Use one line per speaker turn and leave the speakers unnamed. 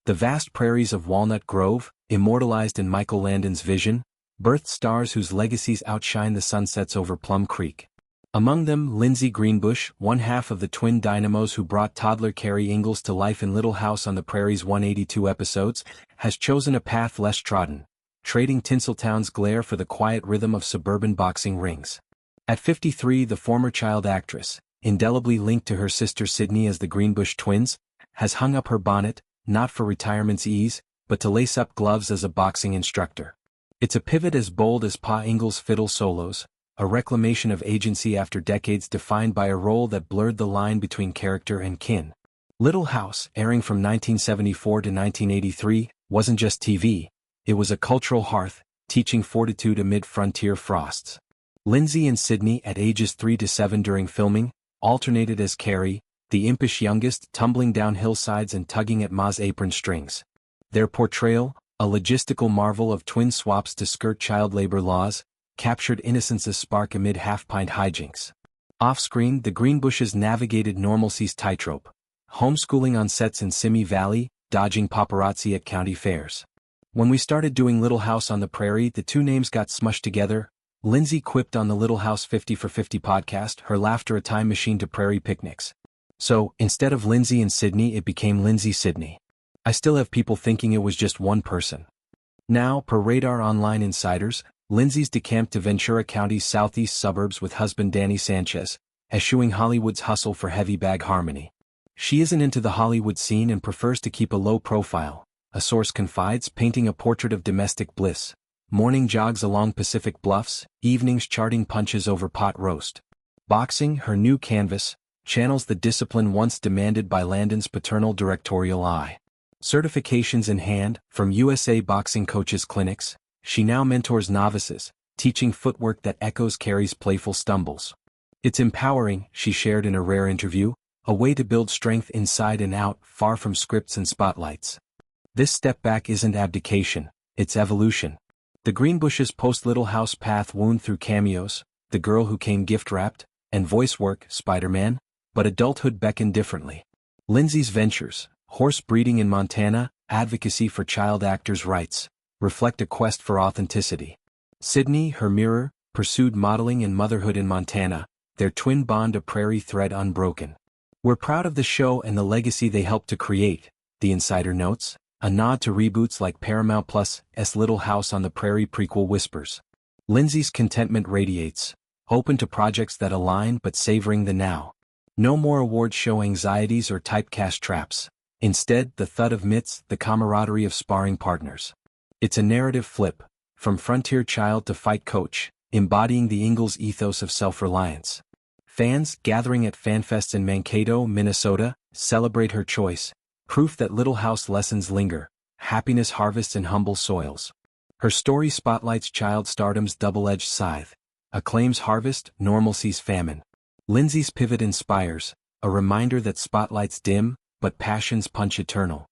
The vast prairies of Walnut Grove, immortalized in Michael Landon's vision, birthed stars whose legacies outshine the sunsets over Plum Creek. Among them, Lindsay Greenbush, one half of the twin dynamos who brought toddler Carrie Ingalls to life in Little House on the Prairie's 182 episodes, has chosen a path less trodden, trading Tinseltown's glare for the quiet rhythm of suburban boxing rings. At 53, the former child actress, indelibly linked to her sister Sidney as the Greenbush twins, has hung up her bonnet, not for retirement's ease, but to lace up gloves as a boxing instructor. It's a pivot as bold as Pa Ingalls' fiddle solos, a reclamation of agency after decades defined by a role that blurred the line between character and kin. Little House, airing from 1974 to 1983, wasn't just TV, it was a cultural hearth, teaching fortitude amid frontier frosts. Lindsay and Sidney, at ages 3 to 7 during filming, alternated as Carrie, the impish youngest, tumbling down hillsides and tugging at Ma's apron strings. Their portrayal, a logistical marvel of twin swaps to skirt child labor laws, captured innocence's spark amid half-pint hijinks. Off-screen, the Greenbushes navigated normalcy's tightrope, homeschooling on sets in Simi Valley, dodging paparazzi at county fairs. When we started doing Little House on the Prairie, the two names got smushed together. Lindsay quipped on the Little House 50 for 50 podcast, her laughter a time machine to prairie picnics. So, instead of Lindsay and Sidney, it became Lindsay Sidney. I still have people thinking it was just one person. Now, per Radar Online insiders, Lindsay's decamped to Ventura County's southeast suburbs with husband Daniel Sanchez, eschewing Hollywood's hustle for heavy bag harmony. She isn't into the Hollywood scene and prefers to keep a low profile, a source confides, painting a portrait of domestic bliss. Morning jogs along Pacific Bluffs, evenings charting punches over pot roast. Boxing, her new canvas, channels the discipline once demanded by Landon's paternal directorial eye. Certifications in hand, from USA Boxing Coaches Clinics, she now mentors novices, teaching footwork that echoes Carrie's playful stumbles. It's empowering, she shared in a rare interview, a way to build strength inside and out, far from scripts and spotlights. This step back isn't abdication, it's evolution. The Greenbushes' post-Little House path wound through cameos, The Girl Who Came gift-wrapped, and voice work, Spider-Man, but adulthood beckoned differently. Lindsay's ventures, horse breeding in Montana, advocacy for child actors' rights, reflect a quest for authenticity. Sidney, her mirror, pursued modeling and motherhood in Montana, their twin bond a prairie thread unbroken. We're proud of the show and the legacy they helped to create, the insider notes, a nod to reboots like Paramount Plus' Little House on the Prairie prequel whispers. Lindsay's contentment radiates, open to projects that align but savoring the now. No more award show anxieties or typecast traps. Instead, the thud of mitts, the camaraderie of sparring partners. It's a narrative flip, from frontier child to fight coach, embodying the Ingalls ethos of self-reliance. Fans, gathering at FanFests in Mankato, Minnesota, celebrate her choice, proof that Little House lessons linger, happiness harvests in humble soils. Her story spotlights child stardom's double-edged scythe, acclaim's harvest, normalcy's famine. Lindsay's pivot inspires, a reminder that spotlights dim, but passions punch eternal.